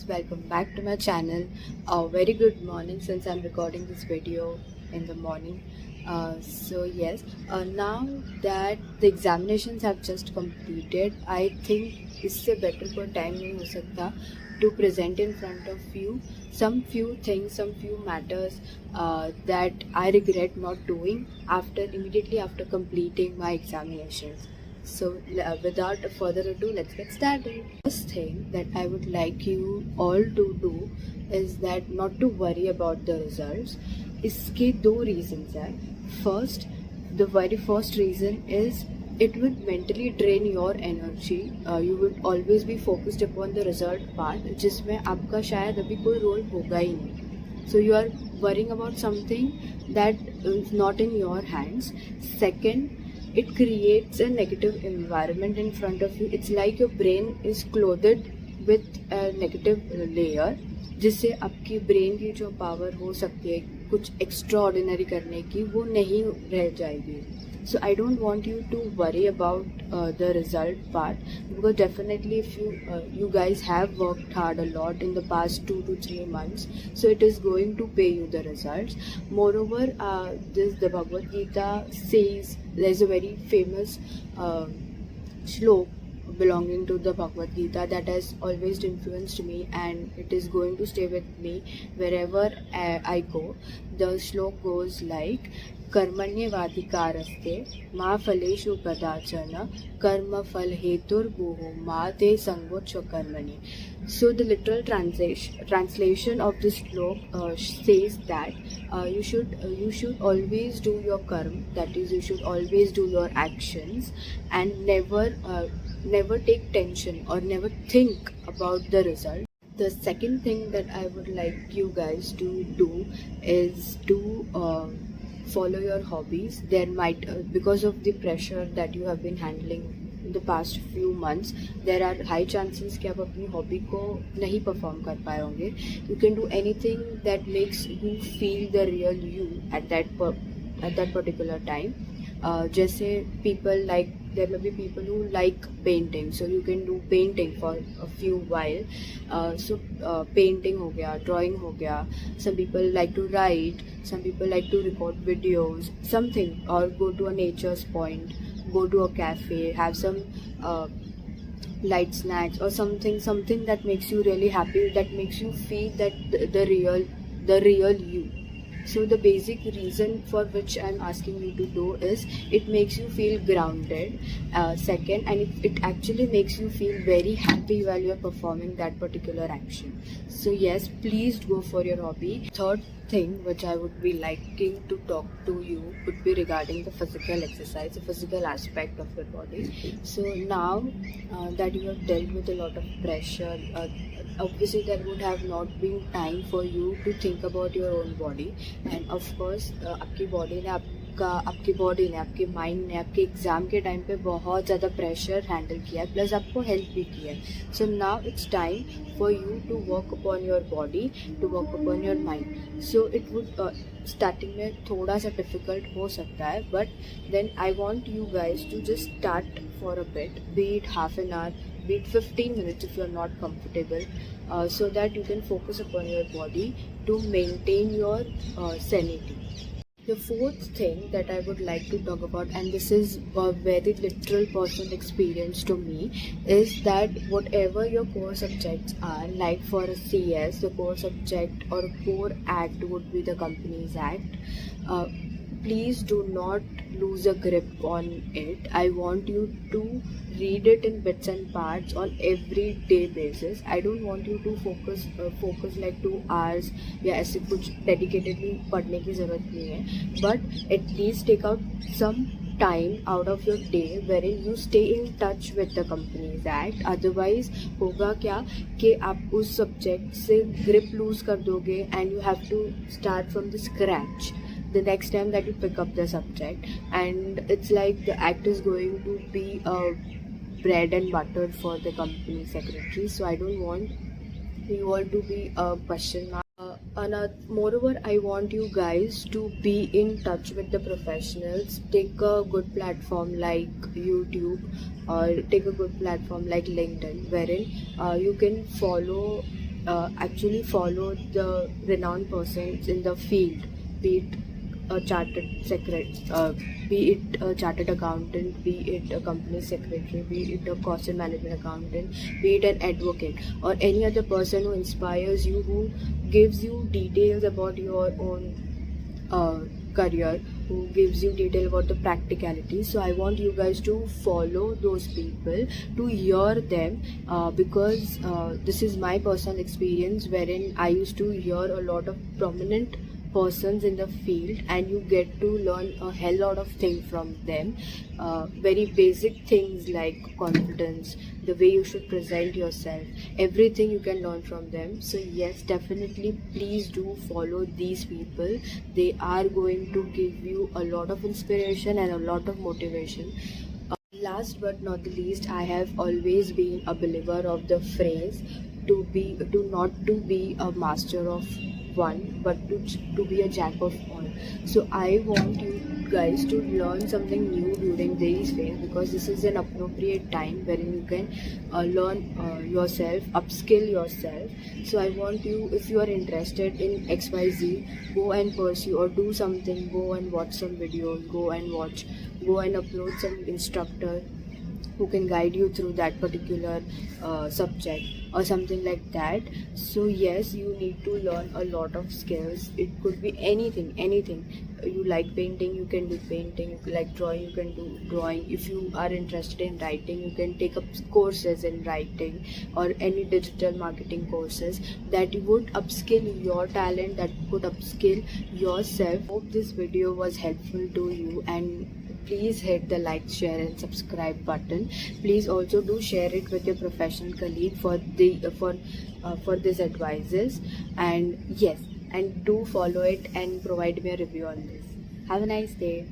welcome back to my channel. A very good morning since I'm recording this video in the morning. Now that the examinations have just completed, I think इससे better कोई time नहीं हो सकता to present in front of you some few things, some few matters that I regret not doing immediately after completing my examinations. Without further ado, let's get started. First thing that I would like you all to do is that not to worry about the results. इसके दो reasons हैं. First, the very first reason is it would mentally drain your energy. You would always be focused upon the result part, जिसमें आपका शायद अभी कोई role होगा ही नहीं. So you are worrying about something that is not in your hands. Second, it creates a negative environment in front of you. It's like your brain is clothed with a negative layer, जिससे आपकी brain की जो power हो सकती है कुछ extra ordinary करने की वो नहीं रह जाएगी. So I don't want you to worry about the result part, because definitely if you guys have worked hard a lot in the past 2 to 3 months, so it is going to pay you the results. Moreover, the Bhagavad Gita says, there's a very famous shlok belonging to the Bhagavad Gita that has always influenced me, and it is going to stay with me wherever I go. The shlok goes like, कर्मण्येवाधिकारस्ते मा फलेषु कदाचन कर्म फल हेतुर्भुः मा ते संगोच्च कर्मणि. So the literal translation of this slok says that you should always do your karma, that is, you should always do your actions, and never take tension or never think about the result. The second thing that I would like you guys to do is to follow your hobbies. There might because of the pressure that you have been handling in the past few months, there are high chances कि आप अपनी hobby को नहीं perform कर पाए होंगे. You can do anything that makes you feel the real you at that particular time. जैसे people like, there may be people who like painting, so you can do painting for a few while. Painting हो गया, drawing हो गया. Some people like to write, some people like to record videos, something, or go to a nature's point, go to a cafe, have some light snacks or something that makes you really happy, that makes you feel that the real you. So the basic reason for which I'm asking you to do is it makes you feel grounded. Second, and it actually makes you feel very happy while you're performing that particular action. So yes, please go for your hobby. Third thing which I would be liking to talk to you would be regarding the physical exercise, the physical aspect of your body. So now that you have dealt with a lot of pressure, obviously there would have not been time for you to think about your own body. And of course आपकी body ने आपके mind ने आपके exam के time पे बहुत ज़्यादा pressure handle किया है, प्लस आपको हेल्प भी किया है. So now it's time for you to work upon your body, to work upon your mind. So it would starting में थोड़ा सा डिफ़िकल्ट हो सकता है, but then I want you guys to just start for a bit, be it half an hour, be it 15 minutes if you are not comfortable, so that you can focus upon your body to maintain your sanity. The fourth thing that I would like to talk about, and this is a very literal personal experience to me, is that whatever your core subjects are, like for a CS, the core subject or core act would be the Companies Act. Please do not lose a grip on it. I want you to read it in bits and parts on everyday basis. I don't want you to focus like 2 hours या ऐसे कुछ dedicatedly पढ़ने की ज़रूरत नहीं है, but at least take out some time out of your day wherein you stay in touch with the Companies Act. Otherwise होगा क्या कि आप उस subject से grip lose कर दोगे and you have to start from the scratch the next time that you pick up the subject, and it's like the act is going to be bread and butter for the company secretary. So I don't want you all to be a question mark. Moreover, I want you guys to be in touch with the professionals. Take a good platform like YouTube, or take a good platform like LinkedIn, wherein you can follow actually follow the renowned persons in the field, be it a chartered secretary, be it a chartered accountant, be it a company secretary, be it a cost and management accountant, be it an advocate, or any other person who inspires you, who gives you details about your own career, who gives you detail about the practicality. So I want you guys to follow those people, to hear them, because this is my personal experience, wherein I used to hear a lot of prominent persons in the field, and you get to learn a hell lot of things from them. Very basic things like confidence, the way you should present yourself, everything you can learn from them. So yes, definitely please do follow these people. They are going to give you a lot of inspiration and a lot of motivation. Last but not the least, I have always been a believer of the phrase not to be a master of one, but to be a jack of all. So I want you guys to learn something new during these phase, because this is an appropriate time wherein you can learn yourself, upskill yourself. So I want you, if you are interested in XYZ, go and pursue or do something. Go and watch some videos, go and upload some instructor who can guide you through that particular subject or something like that. So yes, you need to learn a lot of skills. It could be anything. You like painting, you can do painting. You like drawing, you can do drawing. If you are interested in writing, you can take up courses in writing, or any digital marketing courses that would upskill your talent, that would upskill yourself. Hope this video was helpful to you, and please hit the like, share and subscribe button. Please also do share it with your professional colleague for these advices. And yes, and do follow it and provide me a review on this. Have a nice day.